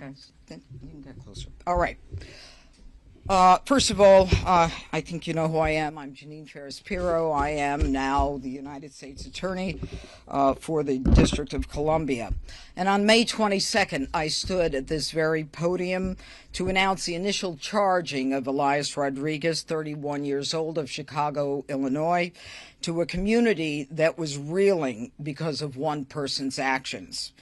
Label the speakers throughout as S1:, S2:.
S1: on, guys. Then you can get closer. All right. First of all, I think you know who I am. I'm Jeanine Ferris Pirro. I am now the United States Attorney for the District of Columbia. And on May 22nd, I stood at this very podium to announce the initial charging of Elias Rodriguez, 31 years old, of Chicago, Illinois, to a community that was reeling because of one person's actions.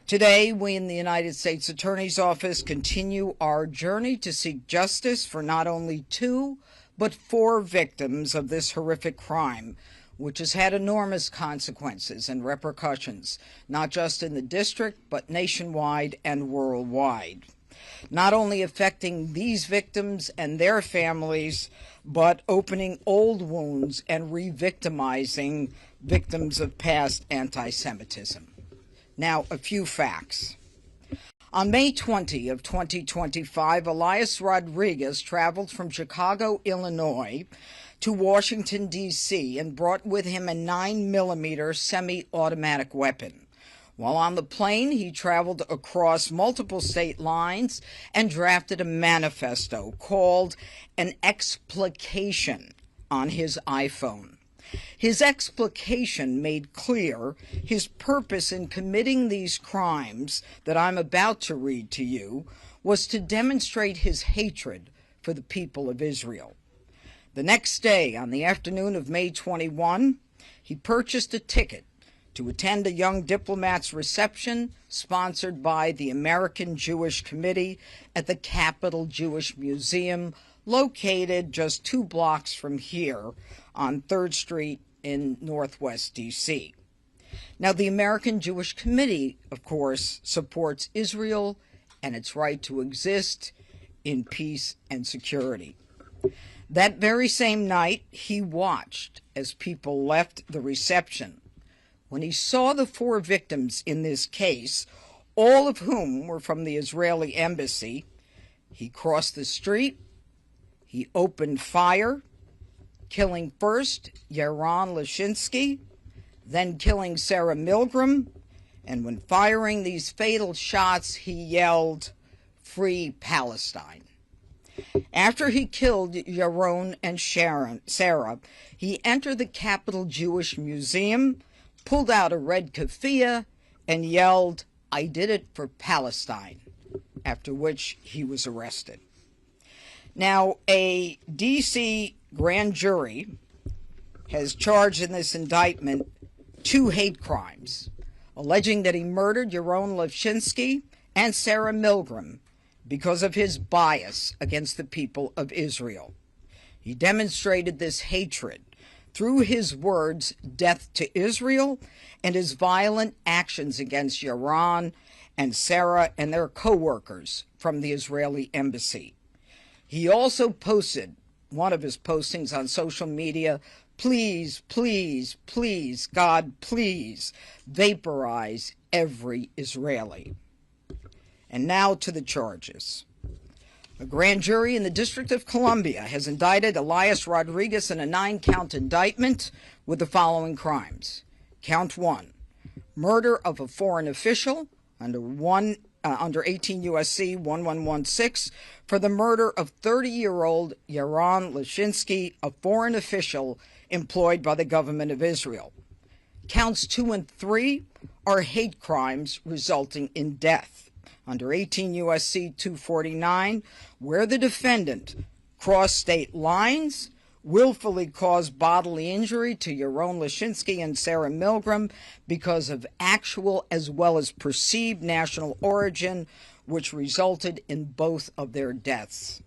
S1: Today, we in the United States Attorney's Office continue our journey to seek justice for not only 2, but 4 victims of this horrific crime, which has had enormous consequences and repercussions, not just in the district, but nationwide and worldwide. Not only affecting these victims and their families, but opening old wounds and re-victimizing victims of past anti-Semitism. Now, a few facts. On May 20 of 2025, Elias Rodriguez traveled from Chicago, Illinois, to Washington, D.C., and brought with him a 9mm semi-automatic weapon. While on the plane, he traveled across multiple state lines and drafted a manifesto called an explication on his iPhone. His explication made clear his purpose in committing these crimes that I'm about to read to you was to demonstrate his hatred for the people of Israel. The next day, on the afternoon of May 21, he purchased a ticket to attend a young diplomat's reception sponsored by the American Jewish Committee at the Capitol Jewish Museum, located just 2 blocks from here on 3rd Street in Northwest D.C. Now, the American Jewish Committee, of course, supports Israel and its right to exist in peace and security. That very same night, he watched as people left the reception. When he saw the 4 victims in this case, all of whom were from the Israeli embassy, he crossed the street, he opened fire, killing first Yaron Lashinsky, then killing Sarah Milgram, and when firing these fatal shots, he yelled, "Free Palestine." After he killed Yaron and Sarah, he entered the Capitol Jewish Museum, pulled out a red keffiyeh, and yelled, "I did it for Palestine," after which he was arrested. Now, a D.C. grand jury has charged in this indictment 2 hate crimes, alleging that he murdered Yaron Lashinsky and Sarah Milgram because of his bias against the people of Israel. He demonstrated this hatred through his words, "Death to Israel," and his violent actions against Yaron and Sarah and their co-workers from the Israeli embassy. He also posted one of his postings on social media, "Please, please, please, God, please, vaporize every Israeli." And now to the charges. A grand jury in the District of Columbia has indicted Elias Rodriguez in a 9-count indictment with the following crimes. Count 1, murder of a foreign official under 18 U.S.C. 1116 for the murder of 30-year-old Yaron Lashinsky, a foreign official employed by the government of Israel. Counts 2 and 3 are hate crimes resulting in death under 18 U.S.C. 249, where the defendant crossed state lines, willfully caused bodily injury to Yaron Lashinsky and Sarah Milgram because of actual as well as perceived national origin, which resulted in both of their deaths.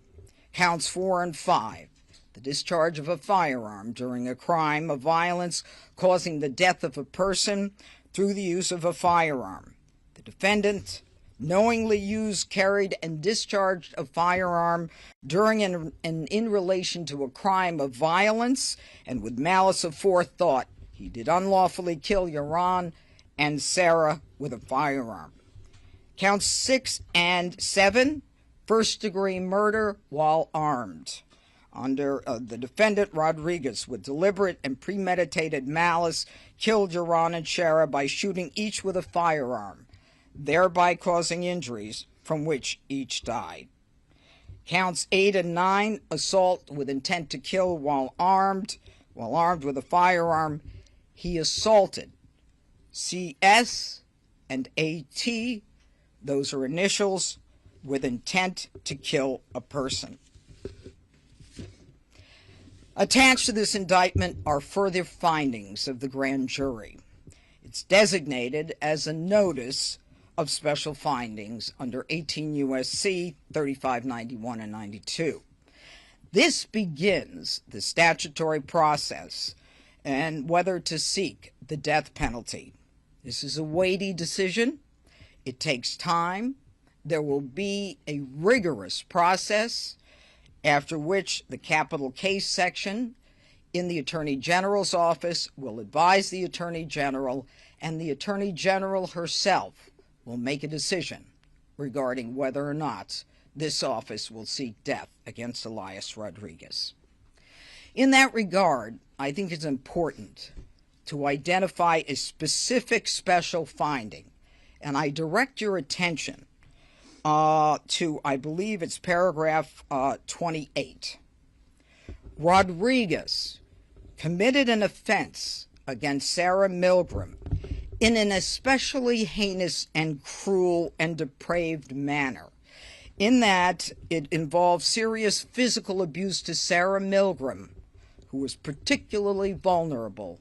S1: Counts 4 and 5, the discharge of a firearm during a crime of violence causing the death of a person through the use of a firearm. The defendant knowingly used, carried, and discharged a firearm during and in relation to a crime of violence, and with malice aforethought, he did unlawfully kill Yaron and Sarah with a firearm. Counts 6 and 7, first-degree murder while armed. Under the defendant, Rodriguez, with deliberate and premeditated malice, killed Yaron and Sarah by shooting each with a firearm, thereby causing injuries from which each died. Counts 8 and 9, assault with intent to kill while armed with a firearm. He assaulted CS and AT, those are initials, with intent to kill a person. Attached to this indictment are further findings of the grand jury. It's designated as a notice of special findings under 18 U.S.C. 3591 and 92. This begins the statutory process and whether to seek the death penalty. This is a weighty decision. It takes time. There will be a rigorous process, after which the capital case section in the Attorney General's office will advise the Attorney General, and the Attorney General herself will make a decision regarding whether or not this office will seek death against Elias Rodriguez. In that regard, I think it's important to identify a specific special finding, and I direct your attention to, I believe it's paragraph 28. Rodriguez committed an offense against Sarah Milgram in an especially heinous and cruel and depraved manner, in that it involved serious physical abuse to Sarah Milgram, who was particularly vulnerable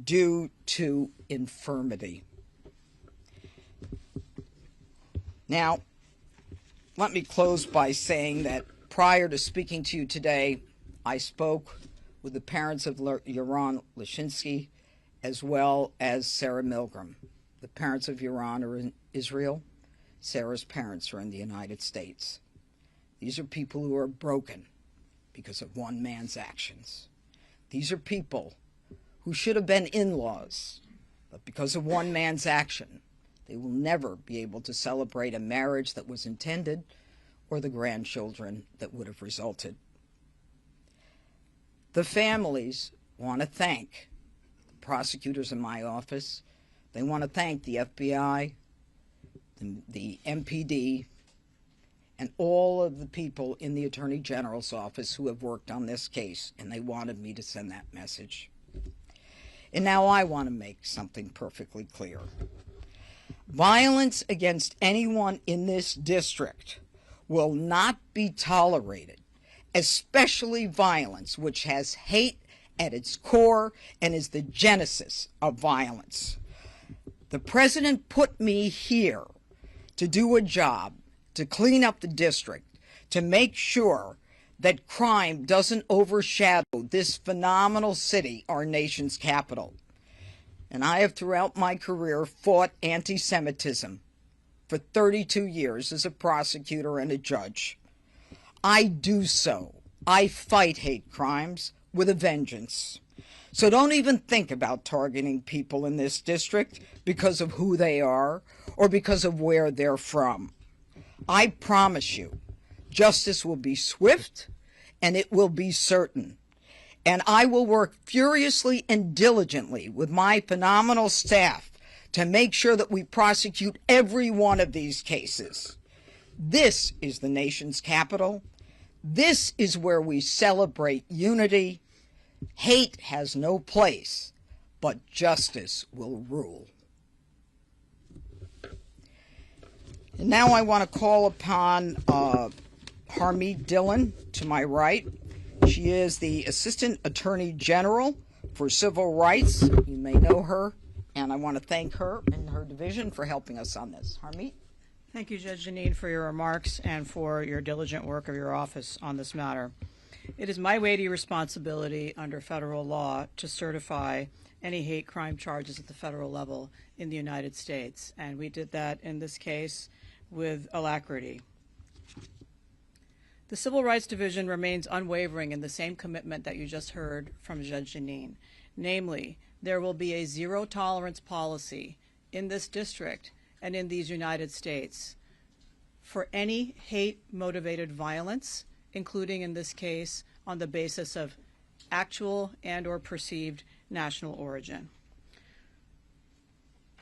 S1: due to infirmity. Now, let me close by saying that prior to speaking to you today, I spoke with the parents of Yaron Lashinsky as well as Sarah Milgram. The parents of Yaron are in Israel. Sarah's parents are in the United States. These are people who are broken because of one man's actions. These are people who should have been in-laws, but because of one man's action, they will never be able to celebrate a marriage that was intended or the grandchildren that would have resulted. The families want to thank the prosecutors in my office. They want to thank the FBI, the MPD, and all of the people in the Attorney General's office who have worked on this case, and they wanted me to send that message. And now I want to make something perfectly clear. Violence against anyone in this district will not be tolerated, especially violence which has hate at its core and is the genesis of violence. The president put me here to do a job, to clean up the district, to make sure that crime doesn't overshadow this phenomenal city, our nation's capital. And I have throughout my career fought anti-Semitism for 32 years as a prosecutor and a judge. I do so. I fight hate crimes with a vengeance. So don't even think about targeting people in this district because of who they are or because of where they're from. I promise you, justice will be swift and it will be certain. And I will work furiously and diligently with my phenomenal staff to make sure that we prosecute every one of these cases. This is the nation's capital. This is where we celebrate unity. Hate has no place, but justice will rule. And now I want to call upon Harmeet Dhillon to my right. She is the Assistant Attorney General for Civil Rights. You may know her, and I want to thank her and her division for helping us on this. Harmeet?
S2: Thank you, Judge Jeanine, for your remarks and for your diligent work of your office on this matter. It is my weighty responsibility under federal law to certify any hate crime charges at the federal level in the United States, and we did that in this case with alacrity. The Civil Rights Division remains unwavering in the same commitment that you just heard from Judge Jeanine. Namely, there will be a zero-tolerance policy in this district and in these United States for any hate-motivated violence, including in this case on the basis of actual and or perceived national origin.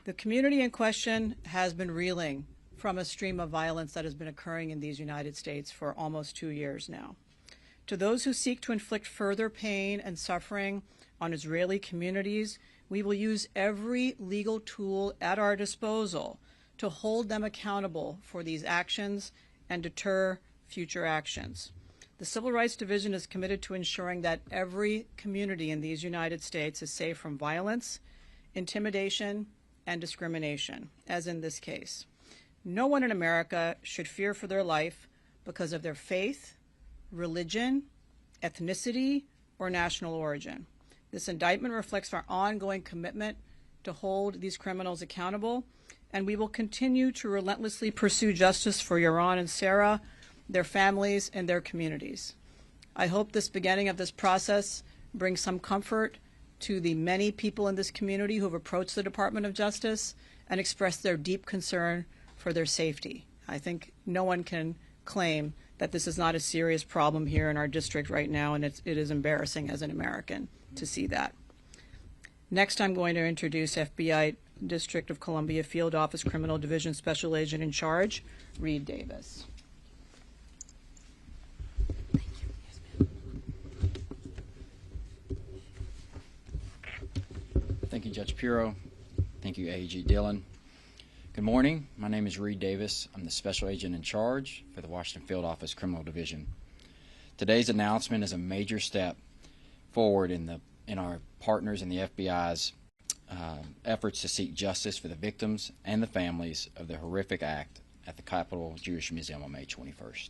S2: The community in question has been reeling from a stream of violence that has been occurring in these United States for almost 2 years now. To those who seek to inflict further pain and suffering on Israeli communities, we will use every legal tool at our disposal to hold them accountable for these actions and deter future actions. The Civil Rights Division is committed to ensuring that every community in these United States is safe from violence, intimidation, and discrimination, as in this case. No one in America should fear for their life because of their faith, religion, ethnicity, or national origin. This indictment reflects our ongoing commitment to hold these criminals accountable, and we will continue to relentlessly pursue justice for Yaron and Sarah, their families, and their communities. I hope this beginning of this process brings some comfort to the many people in this community who have approached the Department of Justice and expressed their deep concern for their safety. I think no one can claim that this is not a serious problem here in our district right now, and it is embarrassing as an American to see that. Next, I'm going to introduce FBI District of Columbia Field Office Criminal Division Special Agent in Charge, Reed Davis.
S3: Thank you, Judge Pirro. Thank you, AG Dhillon. Good morning. My name is Reed Davis. I'm the Special Agent in Charge for the Washington Field Office Criminal Division. Today's announcement is a major step forward in our partners in the FBI's efforts to seek justice for the victims and the families of the horrific act at the Capitol Jewish Museum on May 21st.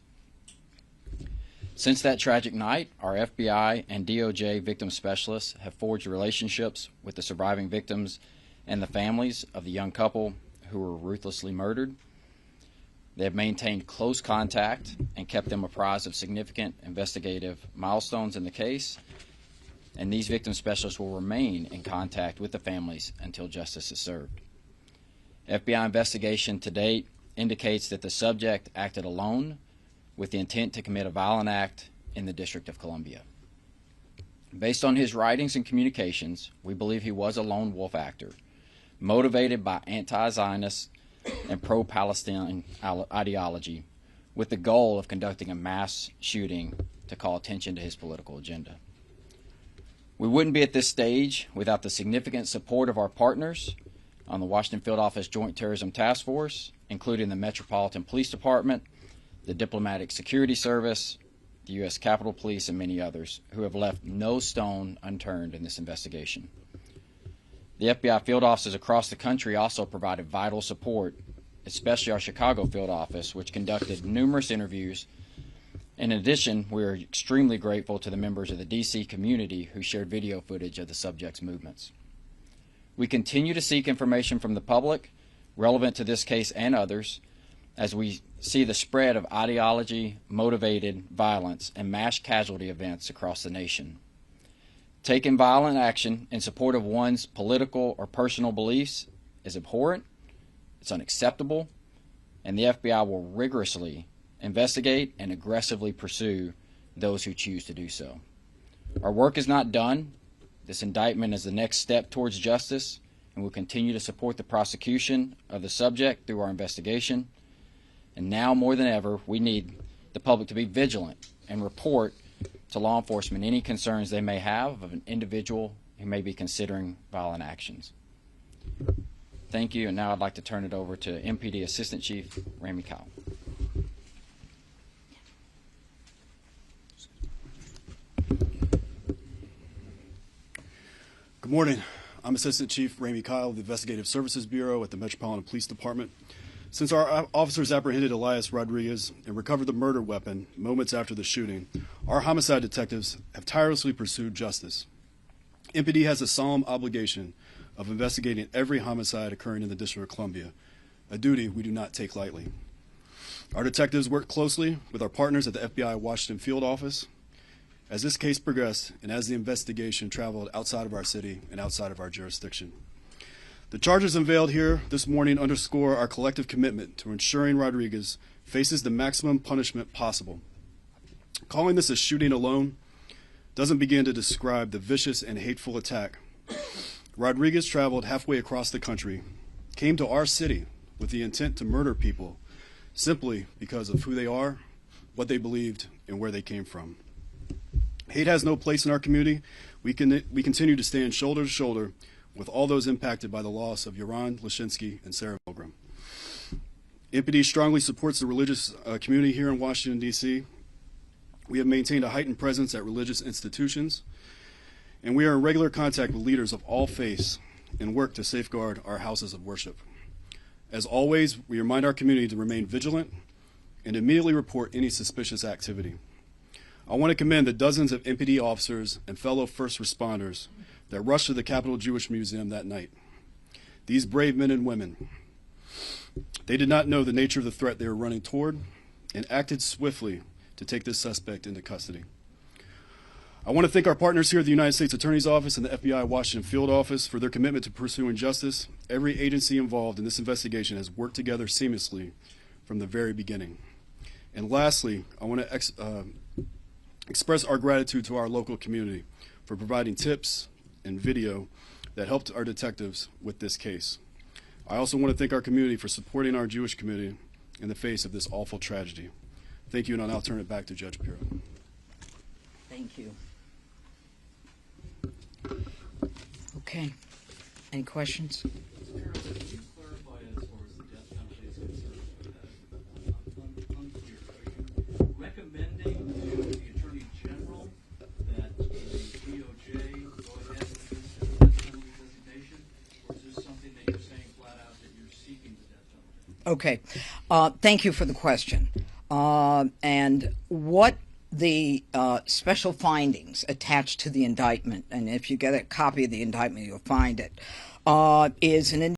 S3: Since that tragic night, our FBI and DOJ victim specialists have forged relationships with the surviving victims and the families of the young couple who were ruthlessly murdered. They have maintained close contact and kept them apprised of significant investigative milestones in the case, and these victim specialists will remain in contact with the families until justice is served. FBI investigation to date indicates that the subject acted alone with the intent to commit a violent act in the District of Columbia. Based on his writings and communications, we believe he was a lone wolf actor, motivated by anti-Zionist and pro-Palestine ideology, with the goal of conducting a mass shooting to call attention to his political agenda. We wouldn't be at this stage without the significant support of our partners on the Washington Field Office Joint Terrorism Task Force, including the Metropolitan Police Department, the Diplomatic Security Service, the U.S. Capitol Police, and many others who have left no stone unturned in this investigation. The FBI field offices across the country also provided vital support, especially our Chicago field office, which conducted numerous interviews. In addition, we are extremely grateful to the members of the D.C. community who shared video footage of the subject's movements. We continue to seek information from the public relevant to this case and others as we see the spread of ideology-motivated violence and mass casualty events across the nation. Taking violent action in support of one's political or personal beliefs is abhorrent, it's unacceptable, and the FBI will rigorously investigate and aggressively pursue those who choose to do so. Our work is not done. This indictment is the next step towards justice, and we'll continue to support the prosecution of the subject through our investigation. And now more than ever, we need the public to be vigilant and report to law enforcement any concerns they may have of an individual who may be considering violent actions. Thank you, and now I'd like to turn it over to MPD Assistant Chief Ramey.
S4: Good morning. I'm Assistant Chief Ramey Kyle of the Investigative Services Bureau at the Metropolitan Police Department. Since our officers apprehended Elias Rodriguez and recovered the murder weapon moments after the shooting, our homicide detectives have tirelessly pursued justice. MPD has a solemn obligation of investigating every homicide occurring in the District of Columbia, a duty we do not take lightly. Our detectives work closely with our partners at the FBI Washington Field Office. As this case progressed and as the investigation traveled outside of our city and outside of our jurisdiction. The charges unveiled here this morning underscore our collective commitment to ensuring Rodriguez faces the maximum punishment possible. Calling this a shooting alone doesn't begin to describe the vicious and hateful attack. Rodriguez traveled halfway across the country, came to our city, with the intent to murder people simply because of who they are, what they believed, and where they came from. Hate has no place in our community. We continue to stand shoulder to shoulder with all those impacted by the loss of Yaron Lashinsky and Sarah Milgram. MPD strongly supports the religious community here in Washington, D.C. We have maintained a heightened presence at religious institutions, and we are in regular contact with leaders of all faiths and work to safeguard our houses of worship. As always, we remind our community to remain vigilant and immediately report any suspicious activity. I want to commend the dozens of MPD officers and fellow first responders that rushed to the Capitol Jewish Museum that night. These brave men and women, they did not know the nature of the threat they were running toward and acted swiftly to take this suspect into custody. I want to thank our partners here at the United States Attorney's Office and the FBI Washington Field Office for their commitment to pursuing justice. Every agency involved in this investigation has worked together seamlessly from the very beginning. And lastly, I want to express our gratitude to our local community for providing tips and video that helped our detectives with this case. I also want to thank our community for supporting our Jewish community in the face of this awful tragedy. Thank you, and I'll now turn it back to Judge Pirro.
S1: Thank you. Okay. Any questions?
S5: Ferris, can you clarify as far as the death penalty is concerned? Unclear. Are you recommending to the Attorney General that the DOJ go ahead with this death penalty designation, or is this something that you're saying flat out that you're seeking the death penalty?
S1: Okay. Thank you for the question. And what the special findings attached to the indictment, and if you get a copy of the indictment, you'll find it, is an